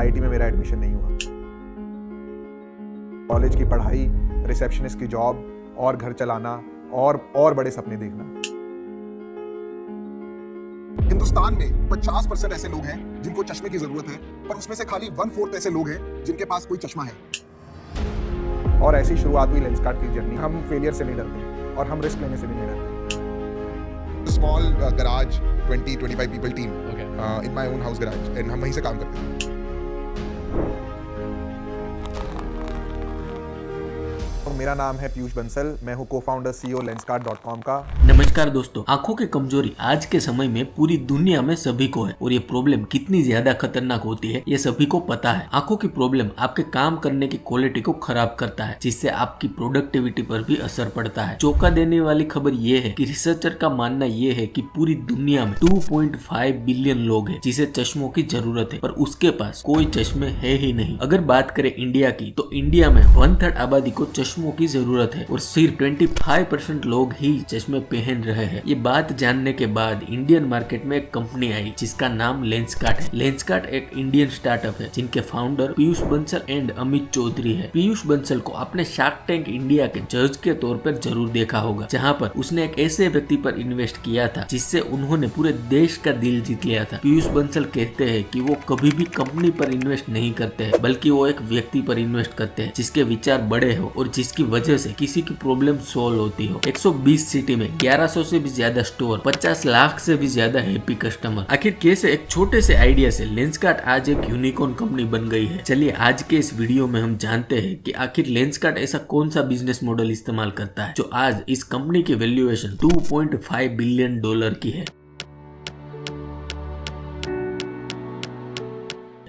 IIT में मेरा admission नहीं हुआ। कॉलेज की पढ़ाई, रिसेप्शनिस्ट की जॉब और घर चलाना और बड़े सपने देखना। हिंदुस्तान में 50% ऐसे लोग हैं जिनको चश्मे की जरूरत है, पर उसमें से खाली 1/4 ऐसे लोग हैं जिनके पास कोई चश्मा है। और ऐसी शुरुआत हुई लेंसकार्ट की जर्नी। हम फेलियर से नहीं डरते और हम रिस्क लेने से भी नहीं डरते। Small garage 20-25 people team in my own house garage, and हम वहीं से काम करते हैं। मेरा नाम है पीयूष बंसल, मैं हूँ को-फाउंडर CEO Lenskart.com का। नमस्कार दोस्तों, आंखों की कमजोरी आज के समय में पूरी दुनिया में सभी को है और ये प्रॉब्लम कितनी ज्यादा खतरनाक होती है ये सभी को पता है। आंखों की प्रॉब्लम आपके काम करने की क्वालिटी को खराब करता है, जिससे आपकी प्रोडक्टिविटी पर भी असर पड़ता है। चौंका देने वाली खबर ये है कि रिसर्चर का मानना ये है कि पूरी दुनिया में 2.5 बिलियन लोग हैं जिसे चश्मों की जरूरत है, पर उसके पास कोई चश्मे है ही नहीं। अगर बात करें इंडिया की, तो इंडिया में 1/3 आबादी को चश्मों की जरूरत है और सिर्फ 25% लोग ही चश्मे पहन रहे हैं। ये बात जानने के बाद इंडियन मार्केट में एक कंपनी आई जिसका नाम लेंसकार्ट है। लेंसकार्ट एक इंडियन स्टार्टअप है जिनके फाउंडर पीयूष बंसल एंड अमित चौधरी है। पीयूष बंसल को आपने शार्क टैंक इंडिया के जज के तौर पर जरूर देखा होगा, जहाँ पर उसने एक ऐसे व्यक्ति पर इन्वेस्ट किया था जिससे उन्होंने पूरे देश का दिल जीत लिया था। पीयूष बंसल कहते हैं कि वो कभी भी कंपनी पर इन्वेस्ट नहीं करते हैं, बल्कि वो एक व्यक्ति पर इन्वेस्ट करते हैं जिसके विचार बड़े हो और जिसकी वजह से किसी की प्रॉब्लम सॉल्व होती हो। 120 सिटी में 1100 से भी ज्यादा स्टोर, 50 लाख से भी ज्यादा हैप्पी कस्टमर। आखिर कैसे एक छोटे से आइडिया से लेंसकार्ट आज एक यूनिकॉर्न कंपनी बन गई है? चलिए आज के इस वीडियो में हम जानते हैं कि आखिर लेंसकार्ट ऐसा कौन सा बिजनेस मॉडल इस्तेमाल करता है जो आज इस कंपनी की वैल्यूएशन $2.5 बिलियन की है।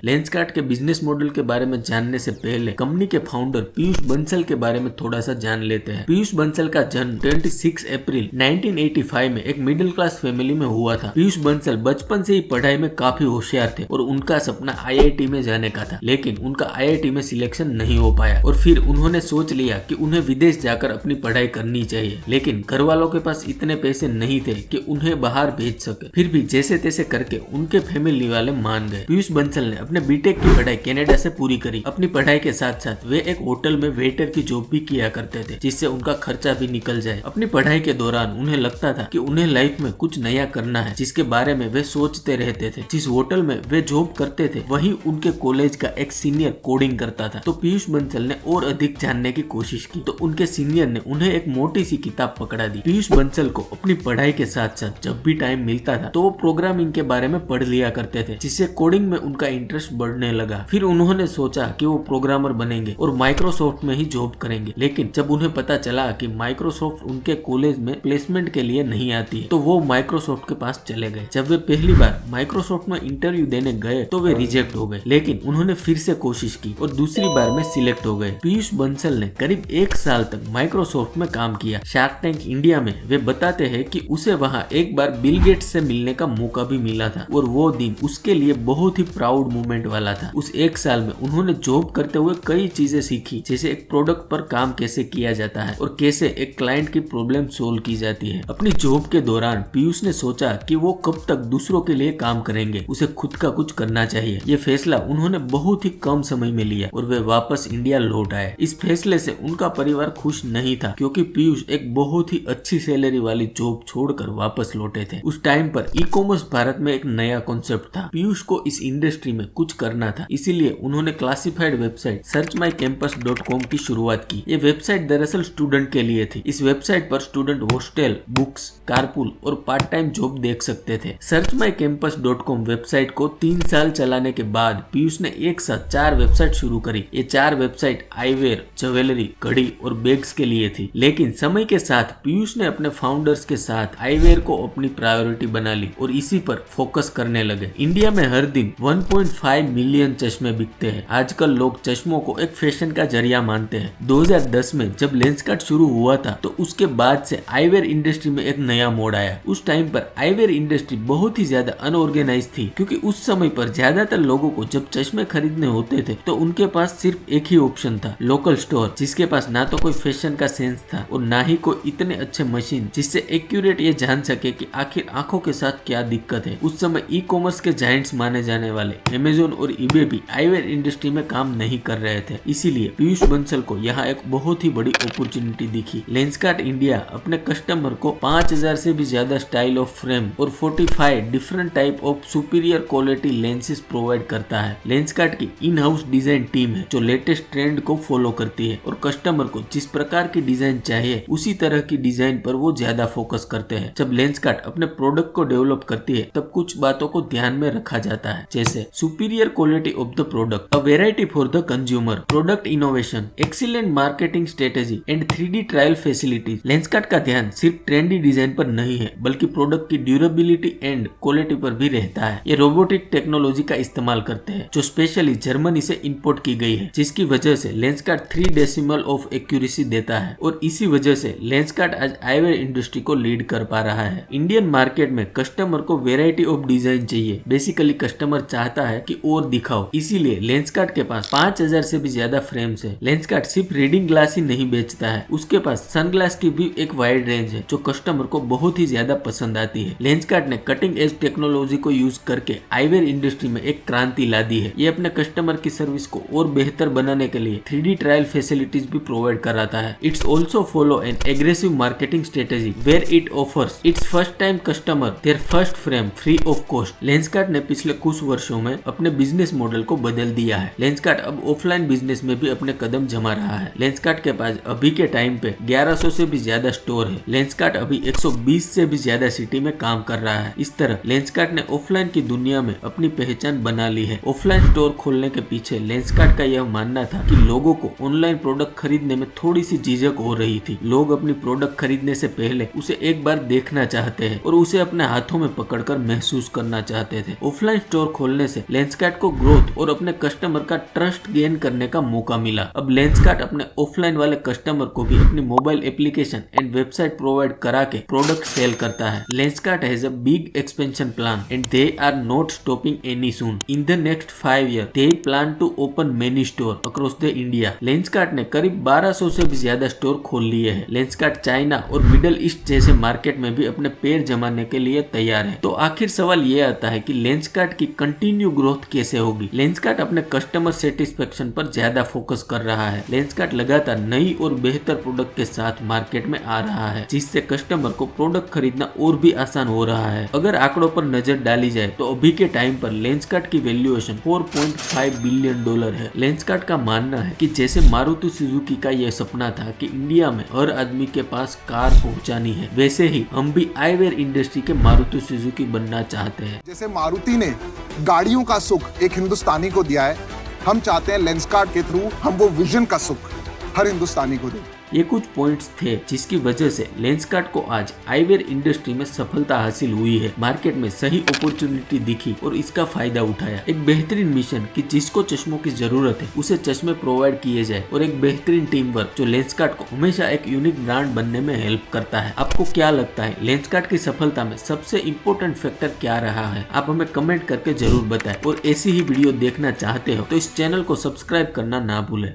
लेंसकार्ट के बिजनेस मॉडल के बारे में जानने से पहले कंपनी के फाउंडर पीयूष बंसल के बारे में थोड़ा सा जान लेते हैं। पीयूष बंसल का जन्म 26 अप्रैल 1985 में एक मिडिल क्लास फैमिली में हुआ था। पीयूष बंसल बचपन से ही पढ़ाई में काफी होशियार थे और उनका सपना IIT में जाने का था, लेकिन उनका IIT में सिलेक्शन नहीं हो पाया और फिर उन्होंने सोच लिया कि उन्हें विदेश जाकर अपनी पढ़ाई करनी चाहिए, लेकिन घर वालों के पास इतने पैसे नहीं थे कि उन्हें बाहर भेज सके। फिर भी जैसे तैसे करके उनके फैमिली वाले मान गए। पीयूष बंसल ने अपने बीटेक की पढ़ाई कनाडा से पूरी करी। अपनी पढ़ाई के साथ साथ वे एक होटल में वेटर की जॉब भी किया करते थे, जिससे उनका खर्चा भी निकल जाए। अपनी पढ़ाई के दौरान उन्हें लगता था कि उन्हें लाइफ में कुछ नया करना है, जिसके बारे में वे सोचते रहते थे। जिस होटल में वे जॉब करते थे वहीं उनके कॉलेज का एक सीनियर कोडिंग करता था, तो पीयूष बंसल ने और अधिक जानने की कोशिश की, तो उनके सीनियर ने उन्हें एक मोटी सी किताब पकड़ा दी। पीयूष बंसल को अपनी पढ़ाई के साथ साथ जब भी टाइम मिलता था तो वो प्रोग्रामिंग के बारे में पढ़ लिया करते थे, जिससे कोडिंग में उनका इंटरेस्ट बढ़ने लगा। फिर उन्होंने सोचा कि वो प्रोग्रामर बनेंगे और माइक्रोसॉफ्ट में ही जॉब करेंगे, लेकिन जब उन्हें पता चला कि माइक्रोसॉफ्ट उनके कॉलेज में प्लेसमेंट के लिए नहीं आती है, तो वो माइक्रोसॉफ्ट के पास चले गए। जब वे पहली बार माइक्रोसॉफ्ट में इंटरव्यू देने गए तो वे रिजेक्ट हो गए, लेकिन उन्होंने फिर से कोशिश की और दूसरी बार में सिलेक्ट हो गए। पीयूष बंसल ने करीब 1 साल तक माइक्रोसॉफ्ट में काम किया। शार्क टैंक इंडिया में वे बताते हैं कि उसे वहाँ एक बार बिल गेट्स से मिलने का मौका भी मिला था और वो दिन उसके लिए बहुत ही प्राउड मोमेंट वाला था। उस 1 साल में उन्होंने जॉब करते हुए कई चीजें सीखी, जैसे एक प्रोडक्ट पर काम कैसे किया जाता है और कैसे एक क्लाइंट की प्रॉब्लम सोल्व की जाती है। अपनी जॉब के दौरान पीयूष ने सोचा कि वो कब तक दूसरों के लिए काम करेंगे, उसे खुद का कुछ करना चाहिए। ये फैसला उन्होंने बहुत ही कम समय में लिया और वे वापस इंडिया लौट आए। इस फैसले से उनका परिवार खुश नहीं था, क्योंकि पीयूष एक बहुत ही अच्छी सैलरी वाली जॉब छोड़कर वापस लौटे थे। उस टाइम पर ई-कॉमर्स भारत में एक नया कॉन्सेप्ट था। पीयूष को इस इंडस्ट्री में कुछ करना था, इसीलिए उन्होंने क्लासिफाइड वेबसाइट searchmycampus.com की शुरुआत की। ये वेबसाइट दरअसल स्टूडेंट के लिए थी। इस वेबसाइट पर स्टूडेंट हॉस्टल, बुक्स, कारपूल और पार्ट टाइम जॉब देख सकते थे। searchmycampus.com वेबसाइट को 3 साल चलाने के बाद पीयूष ने एक साथ 4 वेबसाइट शुरू करी। ये 4 वेबसाइट आईवेयर, ज्वेलरी, घड़ी और बैग्स के लिए थी, लेकिन समय के साथ पीयूष ने अपने फाउंडर्स के साथ आईवेयर को अपनी प्रायोरिटी बना ली और इसी पर फोकस करने लगे। इंडिया में हर दिन 1.5 मिलियन चश्मे बिकते हैं। आजकल लोग चश्मों को एक फैशन का जरिया मानते हैं। 2010 में जब लेंसकार्ट शुरू हुआ था तो उसके बाद से आईवेयर इंडस्ट्री में एक नया मोड़ आया। उस टाइम पर आईवेयर इंडस्ट्री बहुत ही ज्यादा अनऑर्गेनाइज थी, क्योंकि उस समय पर ज्यादातर लोगों को जब चश्मे खरीदने होते थे तो उनके पास सिर्फ एक ही ऑप्शन था, लोकल स्टोर, जिसके पास ना तो कोई फैशन का सेंस था और ना ही कोई इतने अच्छे मशीन जिससे एक्यूरेट ये जान सके कि आखिर आंखों के साथ क्या दिक्कत है। उस समय ई-कॉमर्स के जायंट्स माने जाने वाले अमेजोन और eBay भी आईवेयर इंडस्ट्री में काम नहीं कर रहे थे। इसीलिए पीयूष बंसल को यहाँ एक बहुत ही बड़ी अपॉर्चुनिटी दिखी। लेंसकार्ट इंडिया अपने कस्टमर को 5000 से भी ज्यादा स्टाइल ऑफ फ्रेम और 45 different type of superior quality lenses provide करता है। लेंसकार्ट की इन हाउस डिजाइन टीम है जो लेटेस्ट ट्रेंड को फॉलो करती है और कस्टमर को जिस प्रकार की डिजाइन चाहिए उसी तरह की डिजाइन पर वो ज्यादा फोकस करते हैं। जब लेंसकार्ट अपने प्रोडक्ट को डेवलप करती है तब कुछ बातों को ध्यान में रखा जाता है, जैसे superior quality of the product, a variety for the consumer, product innovation, excellent marketing strategy and 3D trial facilities. Lenskart का ध्यान सिर्फ ट्रेंडी डिजाइन पर नहीं है बल्कि प्रोडक्ट की ड्यूरेबिलिटी एंड क्वालिटी पर भी रहता है। ये रोबोटिक टेक्नोलॉजी का इस्तेमाल करते हैं जो स्पेशली जर्मनी से इंपोर्ट की गई है, जिसकी वजह से लेंसकार्ट 3 डेसिमल ऑफ एक्यूरेसी देता है और इसी वजह से लेंसकार्ट आज आईवेयर इंडस्ट्री को लीड कर पा रहा है। इंडियन मार्केट में कस्टमर को वेराइटी ऑफ डिजाइन चाहिए। बेसिकली कस्टमर चाहता है कि और दिखाओ, इसीलिए लेंसकार्ट के पास 5000 से भी ज्यादा फ्रेम्स है। लेंसकार्ट सिर्फ रीडिंग ग्लास ही नहीं बेचता है, उसके पास सनग्लास की भी एक वाइड रेंज है जो कस्टमर को बहुत ही ज्यादा पसंद आती है। लेंसकार्ट ने कटिंग एज टेक्नोलॉजी को यूज करके आईवेयर इंडस्ट्री में एक क्रांति ला दी है। ये अपने कस्टमर की सर्विस को और बेहतर बनाने के लिए 3D ट्रायल फैसिलिटीज भी प्रोवाइड कराता है। It's also follow an aggressive marketing strategy where it offers its first time customer their first frame free of cost. Lenskart ने पिछले कुछ वर्षों में अपने बिजनेस मॉडल को बदल दिया है। लेंसकार्ट अब ऑफलाइन बिजनेस में भी अपने कदम जमा रहा है। लेंसकार्ट के पास अभी के टाइम पे 1100 से भी ज्यादा स्टोर है। लेंसकार्ट अभी 120 से भी ज्यादा सिटी में काम कर रहा है। इस तरह लेंसकार्ट ने ऑफलाइन की दुनिया में अपनी पहचान बना ली है। ऑफलाइन स्टोर खोलने के पीछे लेंसकार्ट का यह मानना था कि लोगों को ऑनलाइन प्रोडक्ट खरीदने में थोड़ी सी झिझक हो रही थी। लोग अपनी प्रोडक्ट खरीदने से पहले उसे एक बार देखना चाहते हैं और उसे अपने हाथों में पकड़कर महसूस करना चाहते थे। ऑफलाइन स्टोर खोलने से लेंसकार्ट को ग्रोथ और अपने कस्टमर का ट्रस्ट गेन करने का मौका मिला। अब लेंसकार्ट अपने ऑफलाइन वाले कस्टमर को भी अपनी mobile application and website provide करा के प्रोडक्ट सेल करता है। Lenskart has a big expansion plan and they are not stopping any soon. In the next 5 years they plan to open many store across the India। Lenskart ने करीब 1200 से भी ज्यादा store खोल लिए हैं। लेंसकार्ट चाइना और मिडल ईस्ट जैसे मार्केट में भी अपने पैर जमाने के लिए तैयार है। तो आखिर सवाल ये आता है कि लेंसकार्ट की कंटिन्यू ग्रोथ कैसे होगी। लेंसकार्ट अपने कस्टमर सेटिस्फेक्शन पर ज्यादा फोकस कर रहा है। लेंसकार्ट लगातार नई और बेहतर प्रोडक्ट के साथ मार्केट में आ रहा है, जिससे कस्टमर को प्रोडक्ट खरीदना और भी आसान हो रहा है। अगर आंकड़ों पर नजर डाली जाए तो अभी के टाइम पर लेंसकार्ट की वैल्यूएशन $4.5 बिलियन है। लेंसकार्ट का मानना है कि जैसे मारुति सुजुकी का यह सपना था कि इंडिया में हर आदमी के पास कार पहुंचानी है, वैसे ही हम भी आईवेयर इंडस्ट्री के मारुति सुजुकी बनना चाहते हैं। जैसे मारुति ने गाड़ियों का सुख एक हिंदुस्तानी को दिया है, हम चाहते हैं लेंसकार्ट के थ्रू हम वो विजन का सुख हर हिंदुस्तानी को दें। ये कुछ पॉइंट्स थे जिसकी वजह से लेंसकार्ट को आज आईवेयर इंडस्ट्री में सफलता हासिल हुई है। मार्केट में सही अपॉर्चुनिटी दिखी और इसका फायदा उठाया। एक बेहतरीन मिशन कि जिसको चश्मों की जरूरत है उसे चश्मे प्रोवाइड किए जाए और एक बेहतरीन टीम वर्क जो लेंसकार्ट को हमेशा एक यूनिक ब्रांड बनने में हेल्प करता है। आपको क्या लगता है लेंसकार्ट की सफलता में सबसे इम्पोर्टेंट फैक्टर क्या रहा है? आप हमें कमेंट करके जरूर बताएं और ऐसी ही वीडियो देखना चाहते हो तो इस चैनल को सब्सक्राइब करना ना भूलें।